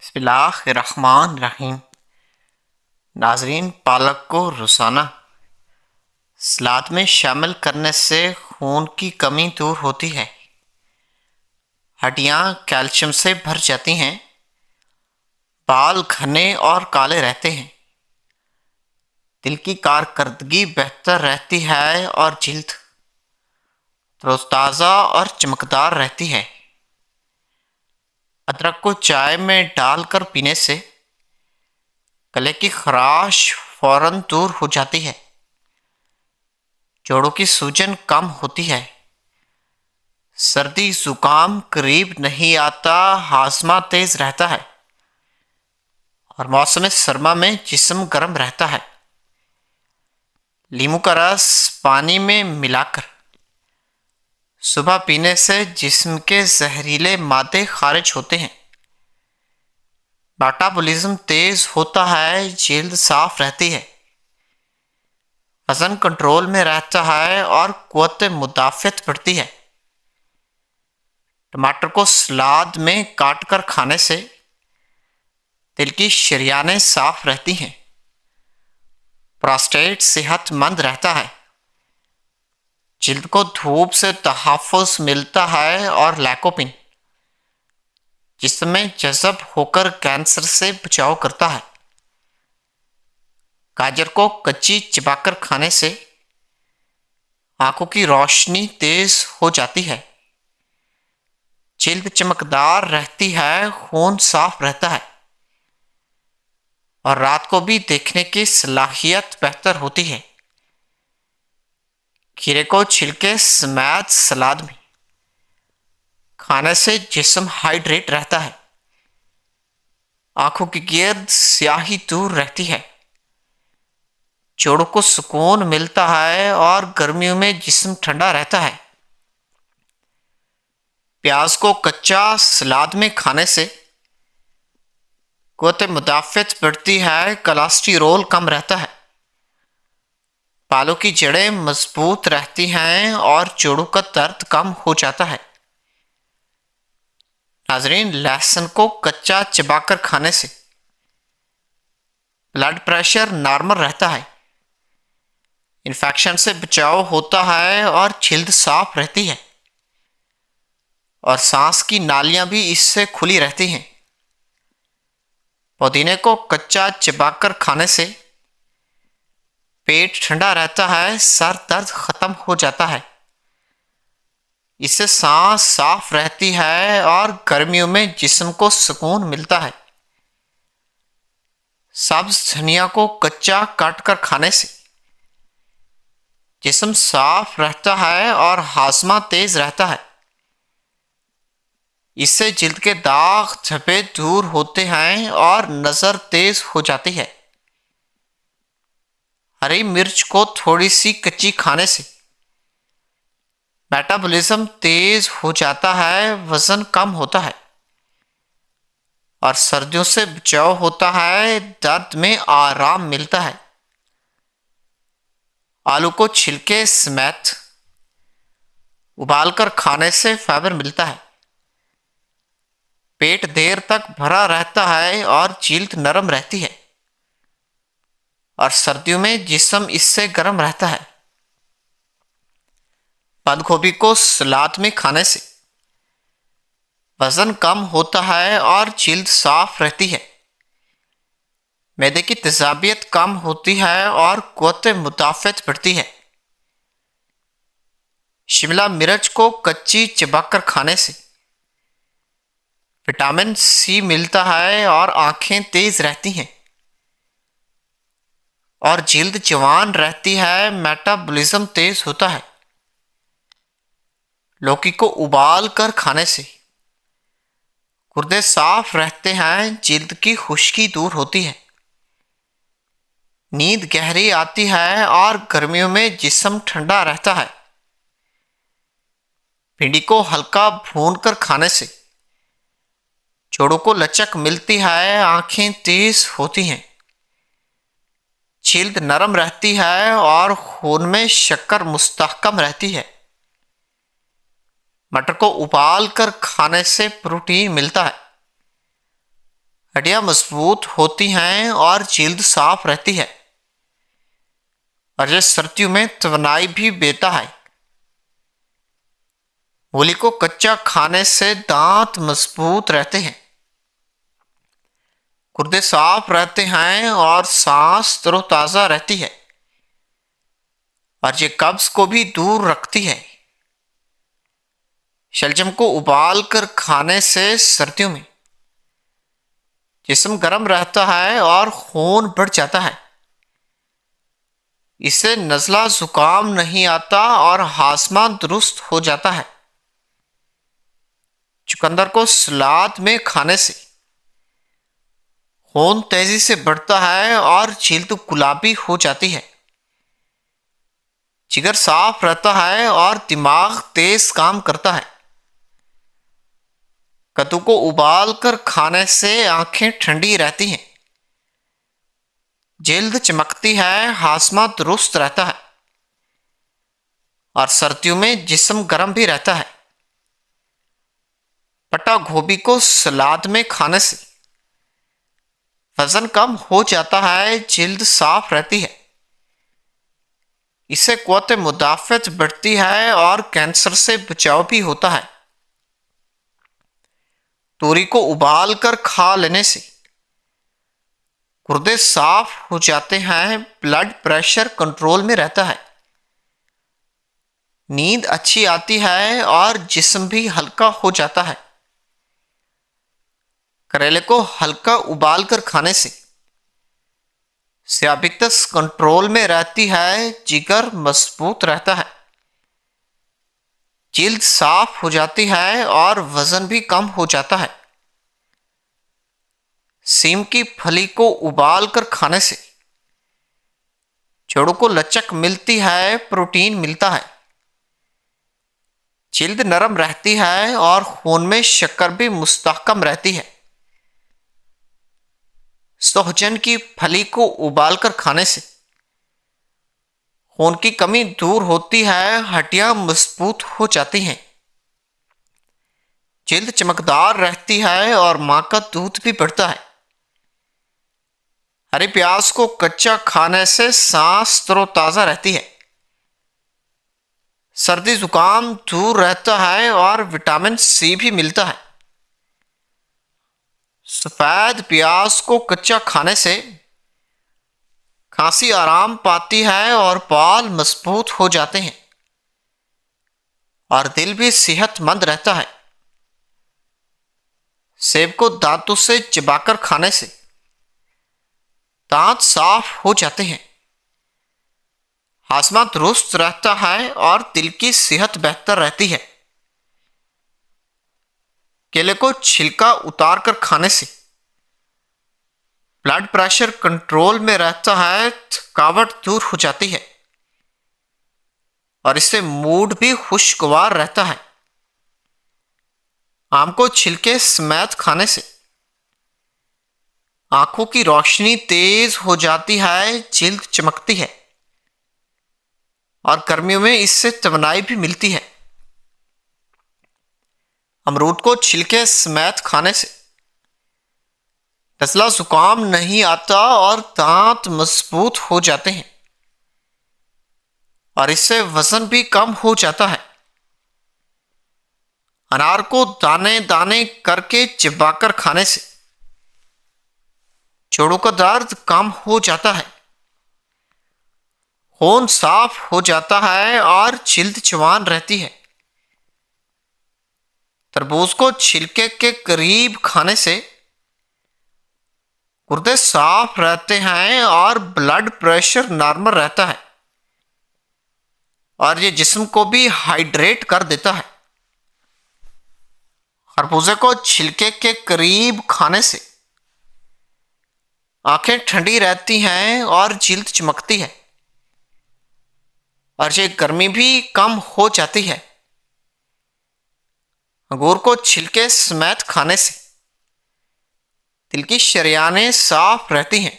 बिस्मिल्लाहिर्रहमानिर्रहीम। नाजरीन, पालक को रोज़ाना सलाद में शामिल करने से खून की कमी दूर होती है, हड्डियां कैल्शियम से भर जाती हैं, बाल घने और काले रहते हैं, दिल की कारकर्दगी बेहतर रहती है और जिल्द तरोताज़ा और चमकदार रहती है। अदरक को चाय में डालकर पीने से गले की खराश फौरन दूर हो जाती है, जोड़ों की सूजन कम होती है, सर्दी जुकाम करीब नहीं आता, हाजमा तेज रहता है और मौसम सरमा में जिस्म गर्म रहता है। नींबू का रस पानी में मिलाकर सुबह पीने से जिस्म के जहरीले मादे खारिज होते हैं, मेटाबॉलिज्म तेज होता है, जल्द साफ रहती है, वजन कंट्रोल में रहता है और कुव्वत मुदाफ़त बढ़ती है। टमाटर को सलाद में काटकर खाने से दिल की शरियानें साफ रहती हैं, प्रोस्टेट सेहतमंद रहता है, जिल्द को धूप से तहफ़्फ़ुज़ मिलता है और लैकोपिन जिस्म में जज़ब होकर कैंसर से बचाव करता है। गाजर को कच्ची चबाकर खाने से आंखों की रोशनी तेज हो जाती है, जिल्द चमकदार रहती है, खून साफ रहता है और रात को भी देखने की सलाहियत बेहतर होती है। खीरे को छिलके समेत सलाद में खाने से जिस्म हाइड्रेट रहता है, आंखों की गिर्द स्याही दूर रहती है, जोड़ों को सुकून मिलता है और गर्मियों में जिस्म ठंडा रहता है। प्याज को कच्चा सलाद में खाने से कुव्वत मुदाफ़त बढ़ती है, कोलेस्टेरोल कम रहता है, बालों की जड़ें मजबूत रहती हैं और जोड़ों का दर्द कम हो जाता है। नाजरीन, लहसुन को कच्चा चबाकर खाने से ब्लड प्रेशर नॉर्मल रहता है, इन्फेक्शन से बचाव होता है और जिल्द साफ रहती है और सांस की नालियां भी इससे खुली रहती हैं। पुदीने को कच्चा चबाकर खाने से पेट ठंडा रहता है, सर दर्द खत्म हो जाता है, इससे सांस साफ रहती है और गर्मियों में जिस्म को सुकून मिलता है। सब्ज धनिया को कच्चा काटकर खाने से जिस्म साफ रहता है और हाजमा तेज रहता है, इससे जिल्द के दाग धब्बे दूर होते हैं और नजर तेज हो जाती है। हरी मिर्च को थोड़ी सी कच्ची खाने से मेटाबॉलिज्म तेज हो जाता है, वजन कम होता है और सर्दियों से बचाव होता है, दर्द में आराम मिलता है। आलू को छिलके समेत उबालकर खाने से फाइबर मिलता है, पेट देर तक भरा रहता है और जिल्द नरम रहती है और सर्दियों में जिस्म इससे गर्म रहता है। बंद गोभी को सलाद में खाने से वजन कम होता है और जिल्द साफ रहती है, मैदे की तेजाबियत कम होती है और कुव्वत मुदाफ़त बढ़ती है। शिमला मिर्च को कच्ची चबाकर खाने से विटामिन सी मिलता है और आंखें तेज रहती हैं और जिल्द जवान रहती है, मेटाबॉलिज्म तेज होता है। लौकी को उबाल कर खाने से गुर्दे साफ रहते हैं, जिल्द की खुश्की दूर होती है, नींद गहरी आती है और गर्मियों में जिस्म ठंडा रहता है। भिंडी को हल्का भूनकर खाने से जोड़ों को लचक मिलती है, आंखें तेज होती हैं, जिल्द नरम रहती है और खून में शक्कर मुस्तहकम रहती है। मटर को उबाल कर खाने से प्रोटीन मिलता है, हड्डियां मजबूत होती हैं और जल्द साफ रहती है। और ये सर्दियों में तवानाई भी देता है। मूली को कच्चा खाने से दांत मजबूत रहते हैं, गुर्दे साफ रहते हैं और सांस तरोताजा रहती है। और ये कब्ज को भी दूर रखती है। शलजम को उबाल कर खाने से सर्दियों में जिस्म गर्म रहता है और खून बढ़ जाता है। इससे नज़ला जुकाम नहीं आता और हाजमा दुरुस्त हो जाता है। चुकंदर को सलाद में खाने से खून तेजी से बढ़ता है और जल्द गुलाबी हो जाती है। जिगर साफ रहता है और दिमाग तेज काम करता है। कद्दू को उबाल कर खाने से आंखें ठंडी रहती हैं, जल्द चमकती है, हाजमा दुरुस्त रहता है और सर्दियों में जिस्म गर्म भी रहता है। पत्ता गोभी को सलाद में खाने से वजन कम हो जाता है, जल्द साफ रहती है। इससे क़ुव्वत मुदाफ़त बढ़ती है और कैंसर से बचाव भी होता है। तोरी को उबाल कर खा लेने से गुर्दे साफ हो जाते हैं, ब्लड प्रेशर कंट्रोल में रहता है, नींद अच्छी आती है और जिस्म भी हल्का हो जाता है। करेले को हल्का उबाल कर खाने से सियाबिकस कंट्रोल में रहती है, जिगर मजबूत रहता है, जल्द साफ हो जाती है और वजन भी कम हो जाता है। सीम की फली को उबाल कर खाने से जोड़ों को लचक मिलती है, प्रोटीन मिलता है, जल्द नरम रहती है और खून में शक्कर भी मुस्तहकम रहती है। सोहजन की फली को उबालकर खाने से खून की कमी दूर होती है, हड्डियां मजबूत हो जाती हैं, जल्द चमकदार रहती है और मां का दूध भी बढ़ता है। हरी प्याज को कच्चा खाने से सांस तरोताजा रहती है, सर्दी जुकाम दूर रहता है और विटामिन सी भी मिलता है। सफेद प्याज को कच्चा खाने से खांसी आराम पाती है और बाल मजबूत हो जाते हैं और दिल भी सेहतमंद रहता है। सेब को दांतों से चबाकर खाने से दांत साफ हो जाते हैं, हाजमा दुरुस्त रहता है और दिल की सेहत बेहतर रहती है। केले को छिलका उतार कर खाने से ब्लड प्रेशर कंट्रोल में रहता है, थकावट दूर हो जाती है और इससे मूड भी खुशगवार रहता है। आम को छिलके समेत खाने से आंखों की रोशनी तेज हो जाती है, जल्द चमकती है और गर्मियों में इससे तवानाई भी मिलती है। अमरूद को छिलके समेत खाने से नज़ला जुकाम नहीं आता और दांत मजबूत हो जाते हैं और इससे वजन भी कम हो जाता है। अनार को दाने दाने करके चिबाकर खाने से जोड़ों का दर्द कम हो जाता है, खून साफ हो जाता है और जल्द जवान रहती है। तरबूज को छिलके के करीब खाने से गुर्दे साफ रहते हैं और ब्लड प्रेशर नॉर्मल रहता है और ये जिस्म को भी हाइड्रेट कर देता है। खरबूजे को छिलके के करीब खाने से आंखें ठंडी रहती हैं और जल्द चमकती है और ये गर्मी भी कम हो जाती है। अंगूर को छिलके समेत खाने से दिल की शरियानें साफ रहती हैं,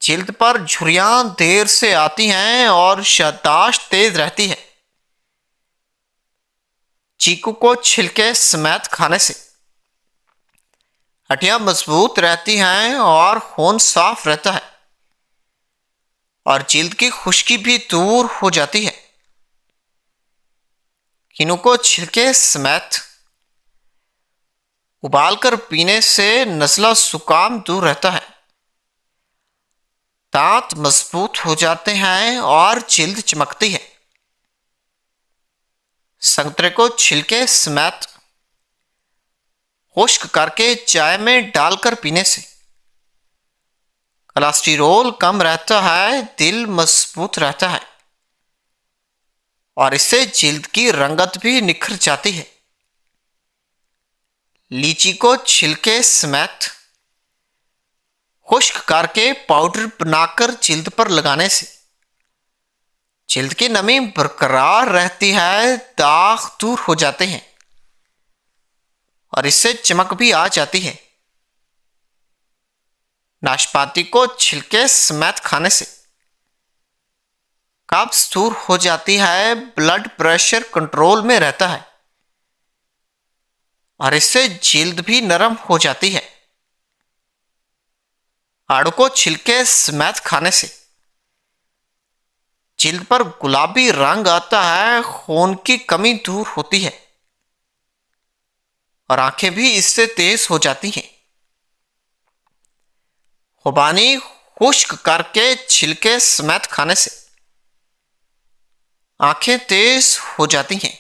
जल्द पर झुर्रियां देर से आती हैं और याददाश्त तेज रहती है। चीकू को छिलके समेत खाने से हड्डियां मजबूत रहती हैं और खून साफ रहता है और जिल्द की खुश्की भी दूर हो जाती है। किन्नू को छिलके समेत उबालकर पीने से नज़ला जुकाम दूर रहता है, दांत मजबूत हो जाते हैं और जिल्द चमकती है। संतरे को छिलके समेत खुश्क करके चाय में डालकर पीने से कोलेस्टेरॉल कम रहता है, दिल मजबूत रहता है और इससे जिल्द की रंगत भी निखर जाती है। लीची को छिलके समेत खुश्क करके पाउडर बनाकर जिल्द पर लगाने से जिल्द की नमी बरकरार रहती है, दाग दूर हो जाते हैं और इससे चमक भी आ जाती है। नाशपाती को छिलके समेत खाने से कब्ज दूर हो जाती है, ब्लड प्रेशर कंट्रोल में रहता है और इससे जिल्द भी नरम हो जाती है। आड़ू को छिलके समेत खाने से जिल्द पर गुलाबी रंग आता है, खून की कमी दूर होती है और आंखें भी इससे तेज हो जाती हैं। खुबानी खुश्क करके छिलके समेत खाने से आंखें तेज हो जाती हैं,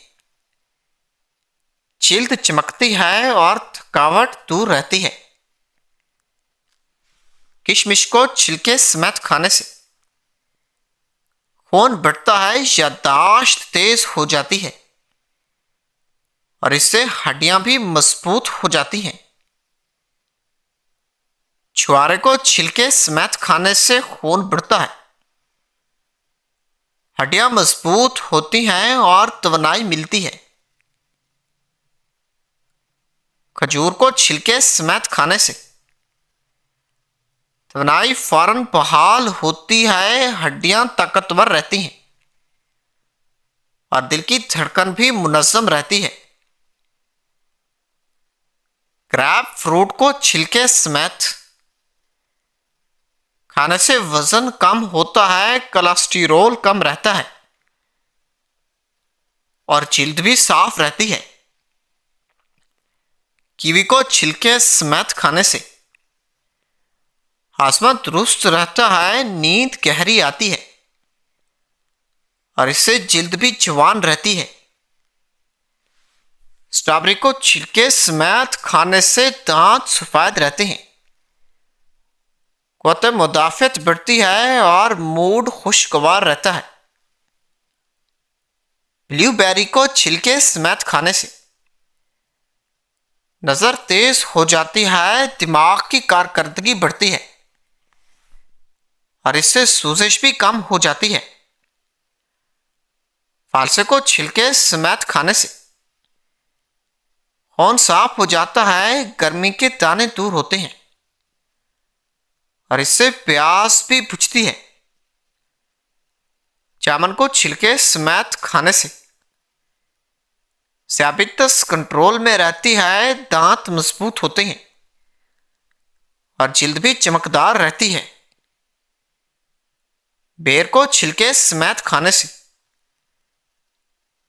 जिल्द चमकती है और थकावट दूर रहती है। किशमिश को छिलके समेत खाने से खून बढ़ता है, याददाश्त तेज हो जाती है और इससे हड्डियां भी मजबूत हो जाती हैं। छुआरे को छिलके समेत खाने से खून बढ़ता है, हड्डियां मजबूत होती हैं और तवानाई मिलती है। खजूर को छिलके समेत खाने से तवानाई फौरन बहाल होती है, हड्डियां ताकतवर रहती हैं और दिल की धड़कन भी मुनज्जम रहती है। ग्रेप फ्रूट को छिलके समेत खाने से वजन कम होता है, कोलेस्टेरॉल कम रहता है और जिल्द भी साफ रहती है। कीवी को छिलके समेत खाने से हाजमा दुरुस्त रहता है, नींद गहरी आती है और इससे जिल्द भी जवान रहती है। स्ट्रॉबेरी को छिलके समेत खाने से दांत सफेद रहते हैं, क़ुव्वत मुदाफ़अत बढ़ती है और मूड खुशगवार रहता है। ब्लूबेरी को छिलके समेत खाने से नजर तेज हो जाती है, दिमाग की कारकर्दगी बढ़ती है और इससे सूजश भी कम हो जाती है। फालसे को छिलके समेत खाने से खून साफ हो जाता है, गर्मी के दाने दूर होते हैं और इससे प्यास भी बुझती है। जामुन को छिलके समेत खाने से ज़ियाबतीस कंट्रोल में रहती है, दांत मजबूत होते हैं और जिल्द भी चमकदार रहती है। बेर को छिलके समेत खाने से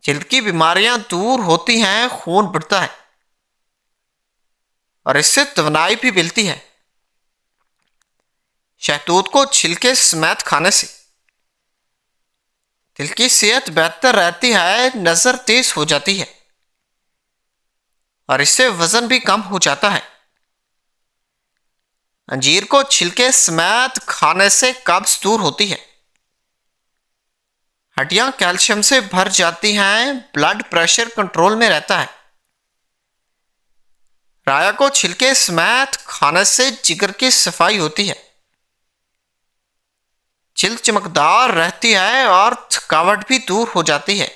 जिल्द की बीमारियां दूर होती हैं, खून बढ़ता है और इससे तवानाई भी मिलती है। शहतूत को छिलके समेत खाने से दिल की सेहत बेहतर रहती है, नजर तेज हो जाती है और इससे वजन भी कम हो जाता है। अंजीर को छिलके समेत खाने से कब्ज दूर होती है, हड्डियां कैल्शियम से भर जाती हैं, ब्लड प्रेशर कंट्रोल में रहता है। राया को छिलके समेत खाने से जिगर की सफाई होती है, जिल्द चमकदार रहती है और थकावट भी दूर हो जाती है।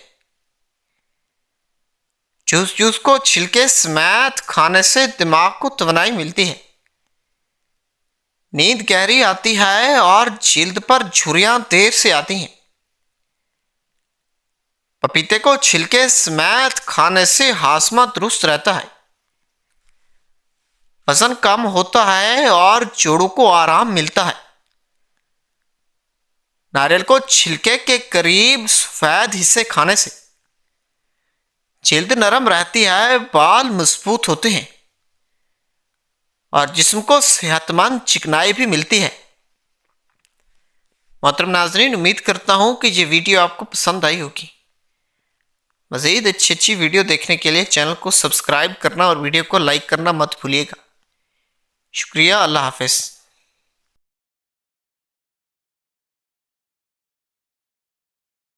जूस को छिलके समेत खाने से दिमाग को तवानाई मिलती है, नींद गहरी आती है और जिल्द पर झुर्रियां देर से आती हैं। पपीते को छिलके समेत खाने से हाजमा दुरुस्त रहता है वजन कम होता है और जोड़ों को आराम मिलता है। नारियल को छिलके के करीब सफेद हिस्से खाने से जल्द नरम रहती है, बाल मजबूत होते हैं और जिस्म को सेहतमंद चिकनाई भी मिलती है। मोहतरम नाजरीन, उम्मीद करता हूँ कि ये वीडियो आपको पसंद आई होगी। मज़ीद अच्छी अच्छी वीडियो देखने के लिए चैनल को सब्सक्राइब करना और वीडियो को लाइक करना मत भूलिएगा। शुक्रिया। अल्लाह हाफ़िज़।